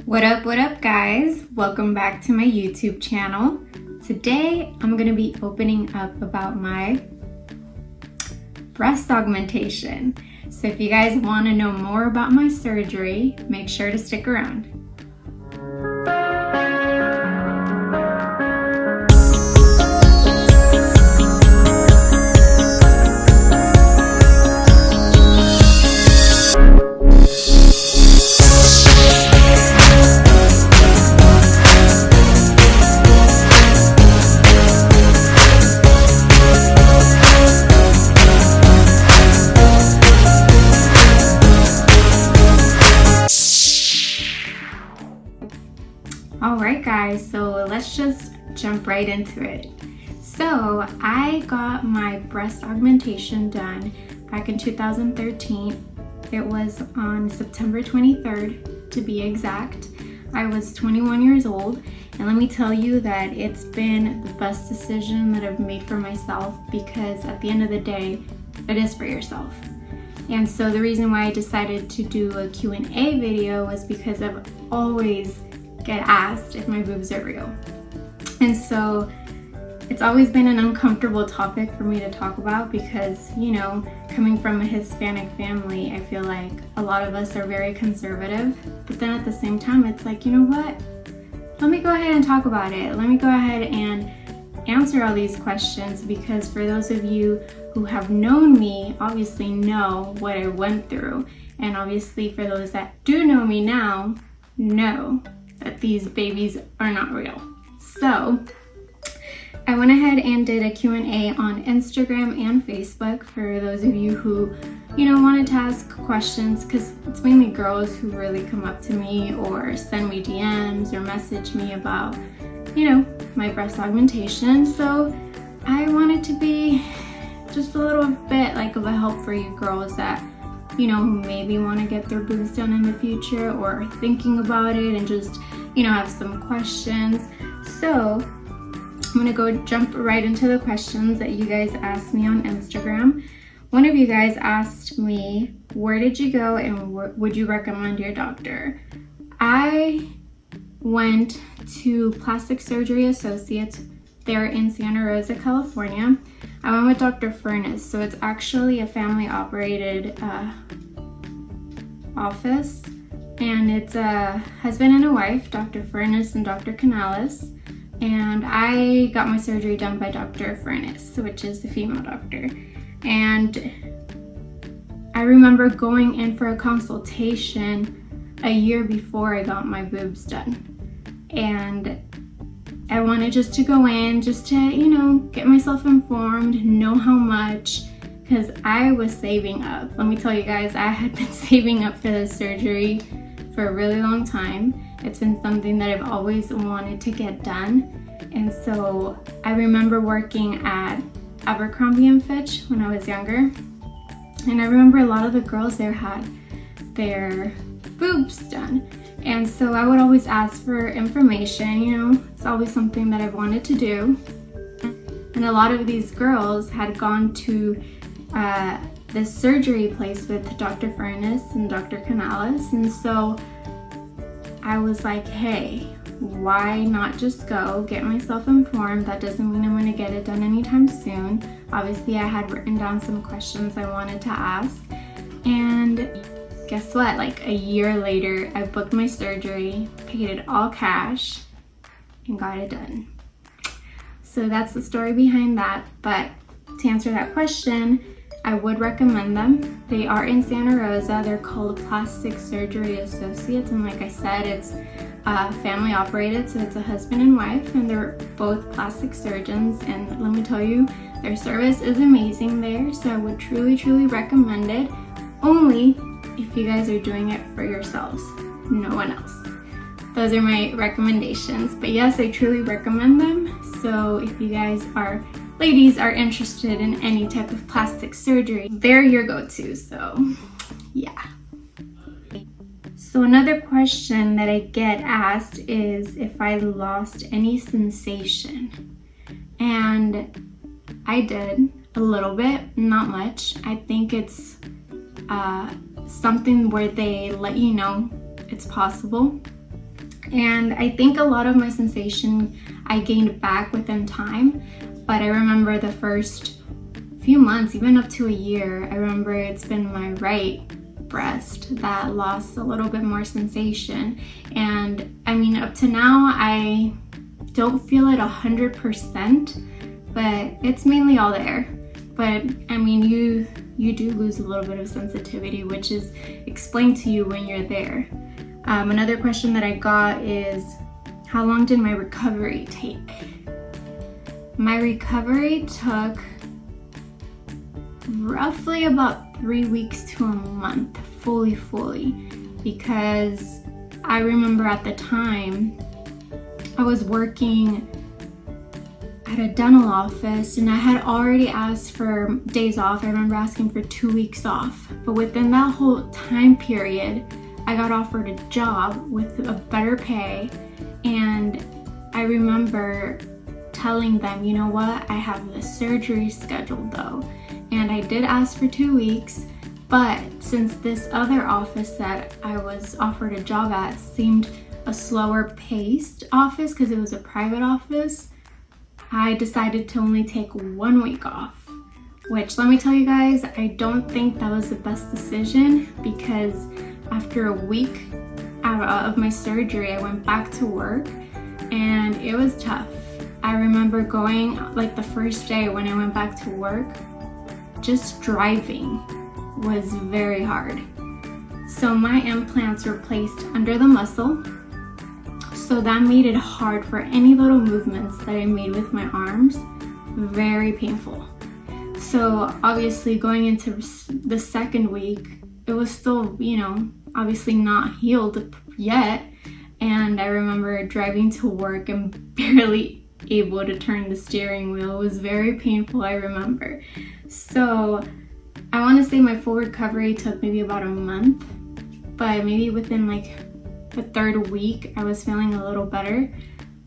What up guys? Welcome back to my YouTube channel. Today I'm going to be opening up about my breast augmentation. So if you guys want to know more about my surgery, make sure to stick around. Alright guys, so let's just jump right into it. So I got my breast augmentation done back in 2013. It was on September 23rd to be exact. I was 21 years old, and let me tell you that it's been the best decision that I've made for myself, because at the end of the day, it is for yourself. And so the reason why I decided to do a Q&A video was because I've always get asked if my boobs are real. And so it's always been an uncomfortable topic for me to talk about because, you know, coming from a Hispanic family, I feel like a lot of us are very conservative. But then at the same time, it's like, you know what? Let me go ahead and talk about it. Let me go ahead and answer all these questions, because for those of you who have known me, obviously know what I went through. And obviously for those that do know me now, know that these babies are not real. So I went ahead and did a Q&A on Instagram and Facebook for those of you who, you know, wanted to ask questions, because it's mainly girls who really come up to me or send me DMs or message me about, you know, my breast augmentation. So I wanted to be just a little bit like of a help for you girls that, you know, who maybe want to get their boobs done in the future or are thinking about it and just, you know, have some questions. So I'm gonna go jump right into the questions that you guys asked me on Instagram. One of you guys asked me, where did you go and would you recommend your doctor? I went to Plastic Surgery Associates. They're in Santa Rosa, California. I went with Dr. Furness, so it's actually a family operated office, and it's a husband and a wife, Dr. Furness and Dr. Canales, and I got my surgery done by Dr. Furness, which is the female doctor. And I remember going in for a consultation a year before I got my boobs done, and I wanted just to go in, just to, you know, get myself informed, know how much, because I was saving up. Let me tell you guys, I had been saving up for this surgery for a really long time. It's been something that I've always wanted to get done. And so I remember working at Abercrombie & Fitch when I was younger. And I remember a lot of the girls there had their boobs done. And so I would always ask for information, you know, it's always something that I've wanted to do. And a lot of these girls had gone to this surgery place with Dr. Furness and Dr. Canales. And so I was like, hey, why not just go get myself informed? That doesn't mean I'm going to get it done anytime soon. Obviously, I had written down some questions I wanted to ask. And guess what? Like a year later, I booked my surgery, paid it all cash, and got it done. So that's the story behind that. But to answer that question, I would recommend them. They are in Santa Rosa. They're called Plastic Surgery Associates. And like I said, it's family operated. So it's a husband and wife, and they're both plastic surgeons. And let me tell you, their service is amazing there. So I would truly, truly recommend it. Only if you guys are doing it for yourselves, no one else. Those are my recommendations. But yes, I truly recommend them. So if you guys are, ladies, are interested in any type of plastic surgery, they're your go-to. So yeah. So another question that I get asked is if I lost any sensation. And I did a little bit, not much. I think it's something where they let you know it's possible. And I think a lot of my sensation I gained back within time, but I remember the first few months, even up to a year, I remember it's been my right breast that lost a little bit more sensation. And I mean, up to now, I don't feel it 100%, but it's mainly all there. But I mean, you do lose a little bit of sensitivity, which is explained to you when you're there. Another question that I got is, how long did my recovery take? My recovery took roughly about 3 weeks to a month, fully, because I remember at the time I was working at a dental office and I had already asked for days off. I remember asking for 2 weeks off, but within that whole time period, I got offered a job with a better pay, and I remember telling them, you know what, I have the surgery scheduled though, and I did ask for 2 weeks, but since this other office that I was offered a job at seemed a slower paced office because it was a private office, I decided to only take 1 week off, which, let me tell you guys, I don't think that was the best decision, because after a week of my surgery, I went back to work and it was tough. I remember going, like the first day when I went back to work, just driving was very hard. So my implants were placed under the muscle, so that made it hard for any little movements that I made with my arms, very painful. So obviously going into the second week, it was still, you know, obviously not healed yet. And I remember driving to work and barely able to turn the steering wheel. It was very painful, I remember. So I want to say my full recovery took maybe about a month, but maybe within like the third week, I was feeling a little better.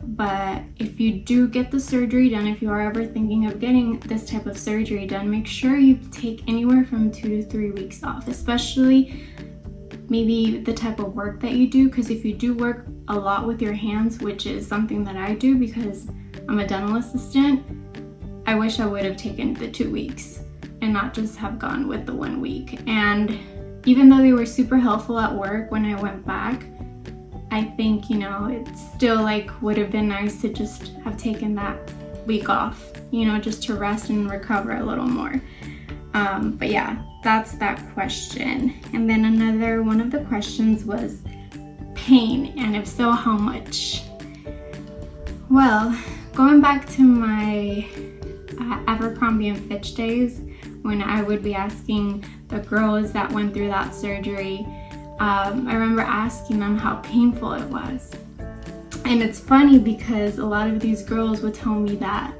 But if you do get the surgery done, if you are ever thinking of getting this type of surgery done, make sure you take anywhere from 2 to 3 weeks off, especially maybe the type of work that you do, because if you do work a lot with your hands, which is something that I do because I'm a dental assistant, I wish I would have taken the 2 weeks and not just have gone with the 1 week. And even though they were super helpful at work when I went back, I think, you know, it still like would have been nice to just have taken that week off, you know, just to rest and recover a little more. But yeah, that's that question. And then another one of the questions was pain, and if so, how much? Well, going back to my Abercrombie and Fitch days, when I would be asking the girls that went through that surgery, I remember asking them how painful it was. And it's funny because a lot of these girls would tell me that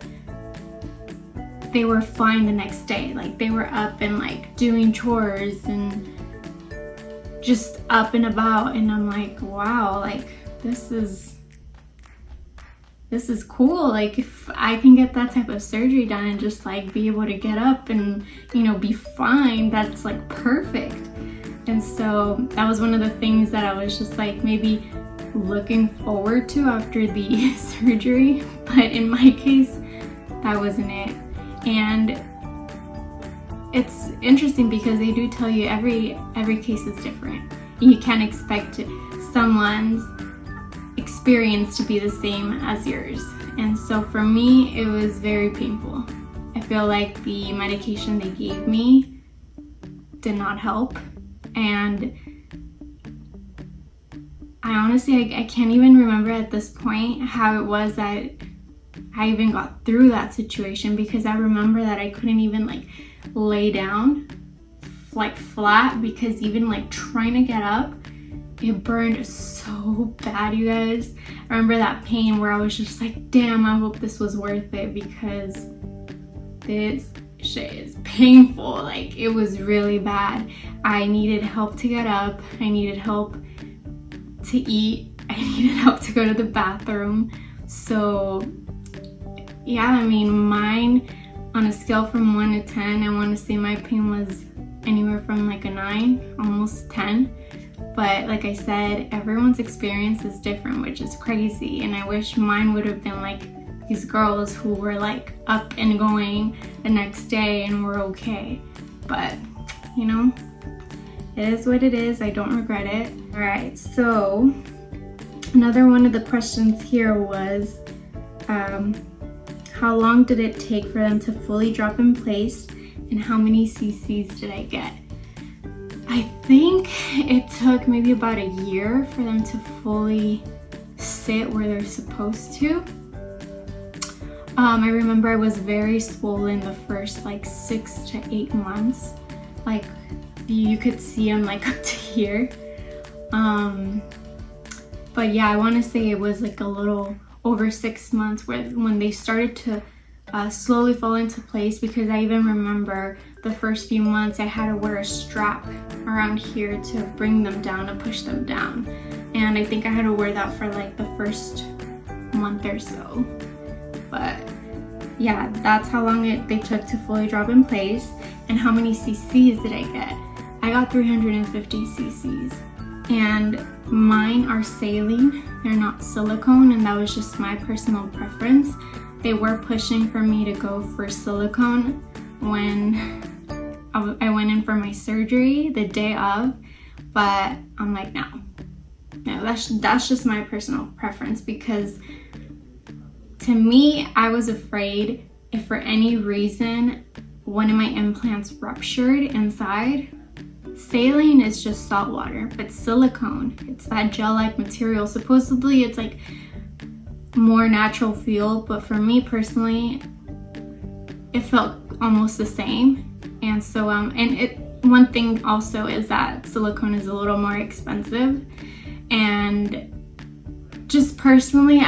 they were fine the next day. Like they were up and like doing chores and just up and about. And I'm like, wow, like this is cool. Like if I can get that type of surgery done and just like be able to get up and, you know, be fine, that's like perfect. And so that was one of the things that I was just like maybe looking forward to after the surgery. But in my case, that wasn't it. And it's interesting because they do tell you every case is different. You can't expect someone's experience to be the same as yours. And so for me, it was very painful. I feel like the medication they gave me did not help. And I honestly, I can't even remember at this point how it was that I even got through that situation, because I remember that I couldn't even like lay down like flat, because even like trying to get up, it burned so bad, you guys. I remember that pain where I was just like, damn, I hope this was worth it, because this shit is painful. Like it was really bad. I needed help to get up. I needed help to eat. I needed help to go to the bathroom. So yeah, I mean, mine on a scale from 1 to 10, I want to say my pain was anywhere from like a 9, almost 10. But like I said, everyone's experience is different, which is crazy. And I wish mine would have been like these girls who were like up and going the next day and were okay. But you know, it is what it is. I don't regret it. All right, so another one of the questions here was, how long did it take for them to fully drop in place, and how many cc's did I get? I think it took maybe about a year for them to fully sit where they're supposed to. I remember I was very swollen the first like 6 to 8 months. Like you could see them like up to here. But yeah, I want to say it was like a little over 6 months when they started to slowly fall into place, because I even remember the first few months I had to wear a strap around here to bring them down and push them down. And I think I had to wear that for like the first month or so. But yeah, that's how long they took to fully drop in place. And how many cc's did I get? I got 350 cc's. And mine are saline, they're not silicone, and that was just my personal preference. They were pushing for me to go for silicone when I went in for my surgery the day of, but I'm like, no, that's just my personal preference, because to me, I was afraid if for any reason one of my implants ruptured inside. Saline is just salt water, but silicone, it's that gel-like material. Supposedly it's like more natural feel, but for me personally, it felt almost the same. And so one thing also is that silicone is a little more expensive. And just personally,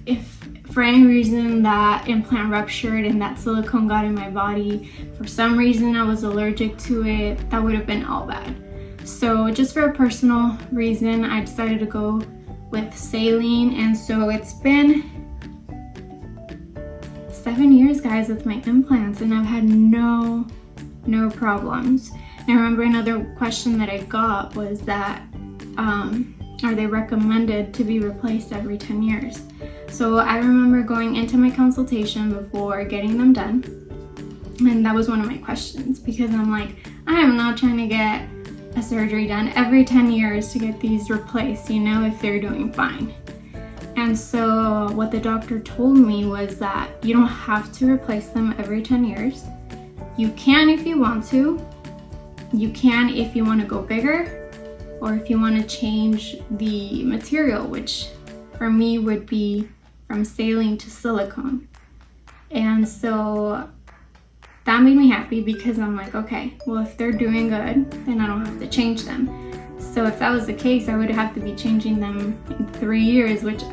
if for any reason that implant ruptured and that silicone got in my body, for some reason I was allergic to it, that would have been all bad. So just for a personal reason, I decided to go with saline. And so it's been 7 years, guys, with my implants, and I've had no problems. And I remember another question that I got was that, are they recommended to be replaced every 10 years? So I remember going into my consultation before getting them done, and that was one of my questions, because I'm like, I am not trying to get a surgery done every 10 years to get these replaced, you know, if they're doing fine. And so what the doctor told me was that you don't have to replace them every 10 years. You can if you want to. You can if you want to go bigger, or if you want to change the material, which for me would be from saline to silicone. And so that made me happy, because I'm like, okay, well, if they're doing good, then I don't have to change them. So if that was the case, I would have to be changing them in 3 years, which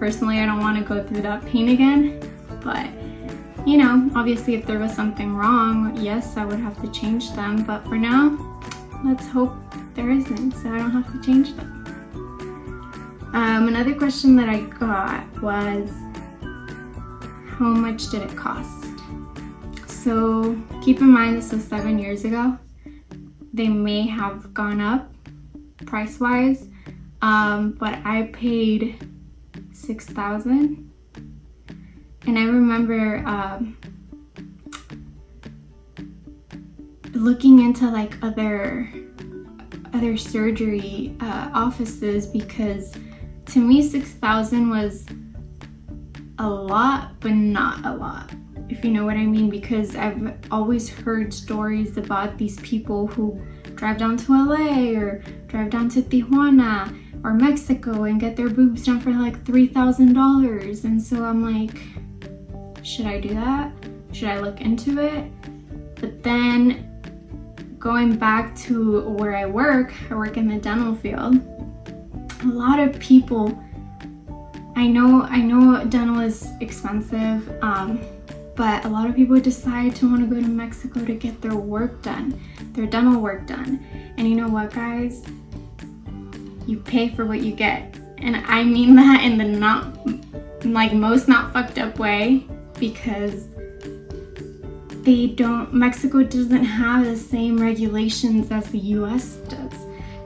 personally I don't want to go through that pain again. But you know, obviously if there was something wrong, yes, I would have to change them. But for now, let's hope there isn't, so I don't have to change them. Another question that I got was, how much did it cost? So keep in mind, this was 7 years ago. They may have gone up price-wise, but I paid $6,000. And I remember looking into like other surgery offices, because to me $6,000 was a lot, but not a lot, if you know what I mean, because I've always heard stories about these people who drive down to LA or drive down to Tijuana or Mexico and get their boobs done for like $3,000. And so I'm like, should I do that? Should I look into it? But then going back to where I work in the dental field. A lot of people, I know dental is expensive, but a lot of people decide to want to go to Mexico to get their work done, their dental work done. And you know what, guys? You pay for what you get. And I mean that in the most not fucked up way, because Mexico doesn't have the same regulations as the US does.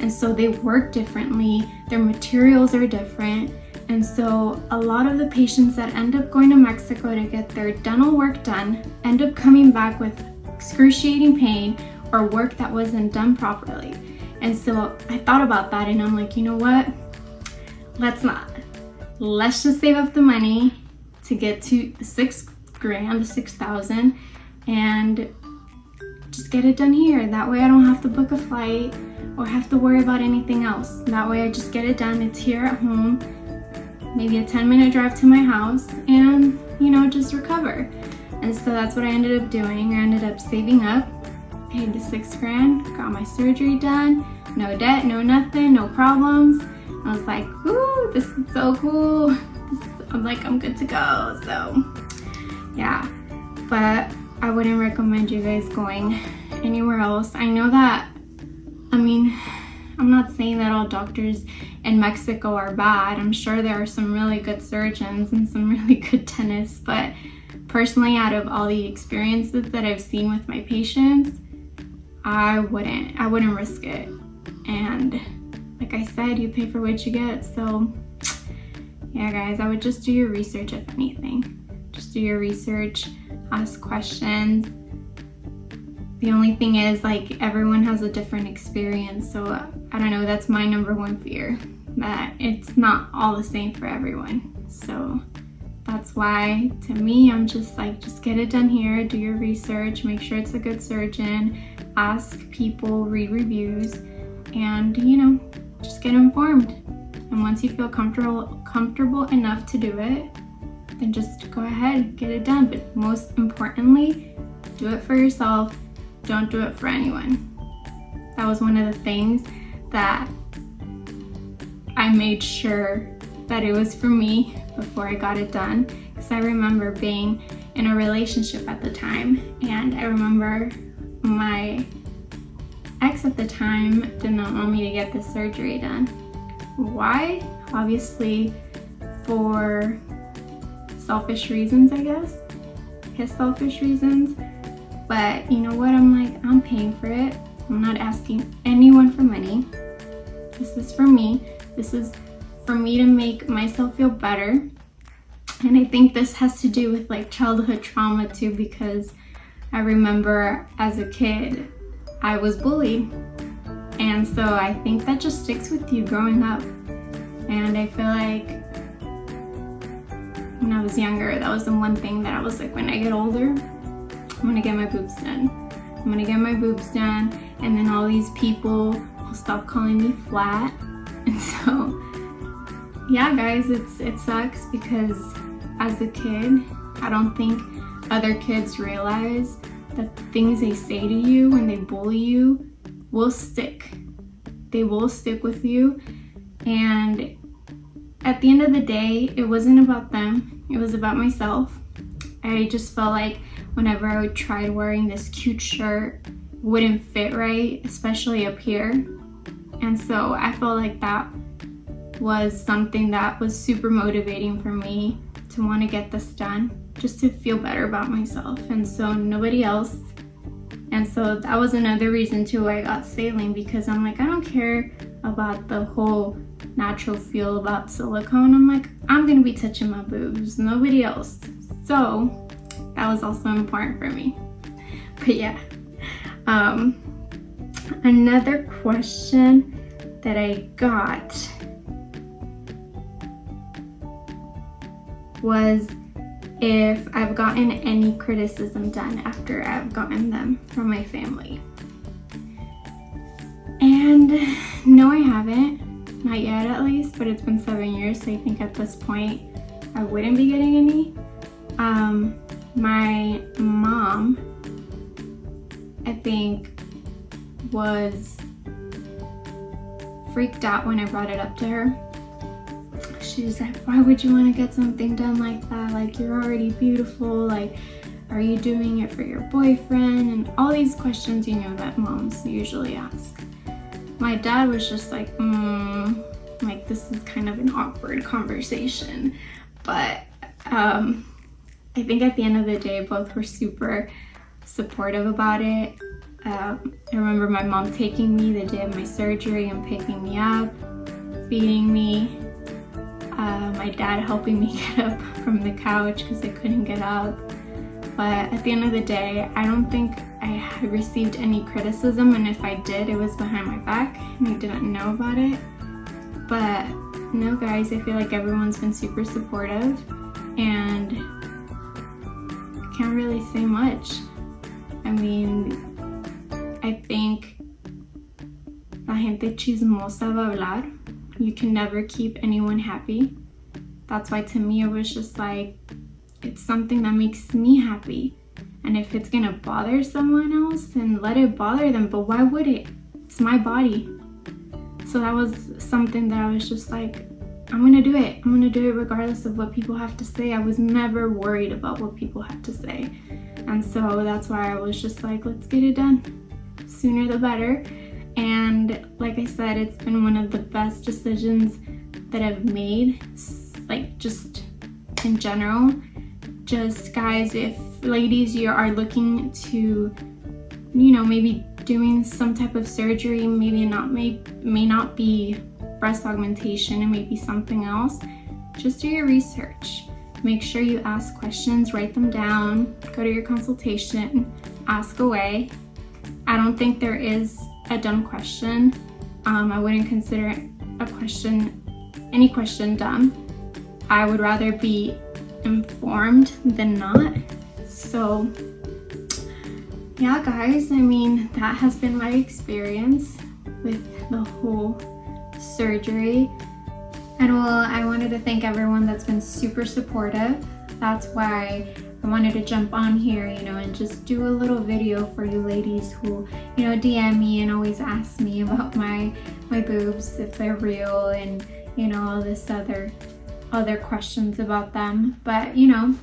and so they work differently, their materials are different. And so a lot of the patients that end up going to Mexico to get their dental work done end up coming back with excruciating pain or work that wasn't done properly. And so I thought about that, and I'm like, you know what? Let's not. Let's just save up the money to get to $6,000, 6,000, and just get it done here. That way I don't have to book a flight or have to worry about anything else. That way I just get it done. It's here at home, maybe a 10-minute drive to my house, and just recover. And so that's what I ended up doing. I ended up saving up, paid the $6,000, got my surgery done, no debt, no nothing, no problems. I was like, ooh, this is so cool. I'm like, I'm good to go. So yeah, but I wouldn't recommend you guys going anywhere else. I know that, I'm not saying that all doctors in Mexico are bad. I'm sure there are some really good surgeons and some really good dentists, but personally, out of all the experiences that I've seen with my patients, I wouldn't risk it. And like I said, you pay for what you get. So yeah, guys, I would just do your research. If anything, just do your research, ask questions. The only thing is, like, everyone has a different experience, so I don't know, that's my number one fear, that it's not all the same for everyone. So that's why, to me, I'm just like, just get it done here, do your research, make sure it's a good surgeon, ask people, read reviews, and just get informed. And once you feel comfortable enough to do it, then just go ahead, get it done. But most importantly, do it for yourself. Don't do it for anyone. That was one of the things that I made sure that it was for me before I got it done. Because I remember being in a relationship at the time, and I remember my ex at the time did not want me to get the surgery done. Why? Obviously for selfish reasons, I guess. His selfish reasons. But you know what? I'm like, I'm paying for it. I'm not asking anyone for money. This is for me. This is for me to make myself feel better. And I think this has to do with like childhood trauma too, because I remember as a kid, I was bullied. And so I think that just sticks with you growing up. And I feel like when I was younger, that was the one thing that I was like, when I get older, I'm gonna get my boobs done. I'm gonna get my boobs done, and then all these people will stop calling me flat. And so, yeah, guys, it sucks because as a kid, I don't think other kids realize that the things they say to you when they bully you will stick. They will stick with you. And at the end of the day, it wasn't about them. It was about myself. I just felt like whenever I tried wearing this cute shirt, it wouldn't fit right, especially up here. And so I felt like that was something that was super motivating for me to want to get this done, just to feel better about myself, and so nobody else. And so that was another reason too why I got saline, because I'm like, I don't care about the whole natural feel about silicone. I'm like, I'm gonna be touching my boobs, nobody else. So that was also important for me. But yeah, another question that I got was if I've gotten any criticism done after I've gotten them from my family. And no, I haven't, not yet at least, but it's been 7 years, so I think at this point I wouldn't be getting any. My mom, I think, was freaked out when I brought it up to her. She was like, why would you want to get something done like that? Like, you're already beautiful. Like, are you doing it for your boyfriend? And all these questions, that moms usually ask. My dad was just like, like, this is kind of an awkward conversation. But I think at the end of the day, both were super supportive about it. I remember my mom taking me the day of my surgery and picking me up, feeding me. My dad helping me get up from the couch because I couldn't get up. But at the end of the day, I don't think I had received any criticism, and if I did, it was behind my back and I didn't know about it. But no guys, I feel like everyone's been super supportive, and I can't really say much. I mean, I think la gente chismosa va a hablar. You can never keep anyone happy. That's why to me it was just like, it's something that makes me happy. And if it's gonna bother someone else, then let it bother them, but why would it? It's my body. So that was something that I was just like, I'm gonna do it. I'm gonna do it regardless of what people have to say. I was never worried about what people had to say. And so that's why I was just like, let's get it done. Sooner the better. And like I said, it's been one of the best decisions that I've made, like just in general. Just guys, if ladies, you are looking to, you know, maybe doing some type of surgery, maybe not, may not be breast augmentation, and maybe something else, just do your research. Make sure you ask questions, write them down, go to your consultation, ask away. I don't think there is a dumb question. I wouldn't consider any question dumb. I would rather be informed than not. So yeah guys, I mean, that has been my experience with the whole surgery. And well, I wanted to thank everyone that's been super supportive. That's why I wanted to jump on here, you know, and just do a little video for you ladies who, you know, DM me and always ask me about my boobs, if they're real, and you know, all this other questions about them. But you know,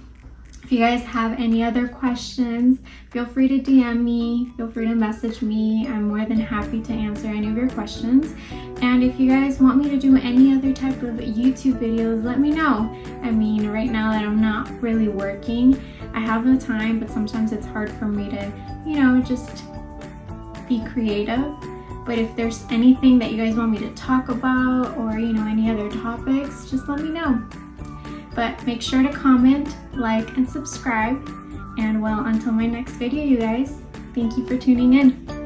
if you guys have any other questions, feel free to DM me, feel free to message me. I'm more than happy to answer any of your questions. And if you guys want me to do any other type of YouTube videos, let me know. I mean, right now that I'm not really working, I have the time, but sometimes it's hard for me to, you know, just be creative. But if there's anything that you guys want me to talk about, or you know, any other topics, just let me know. But make sure to comment, like, and subscribe. And well, until my next video, you guys, thank you for tuning in.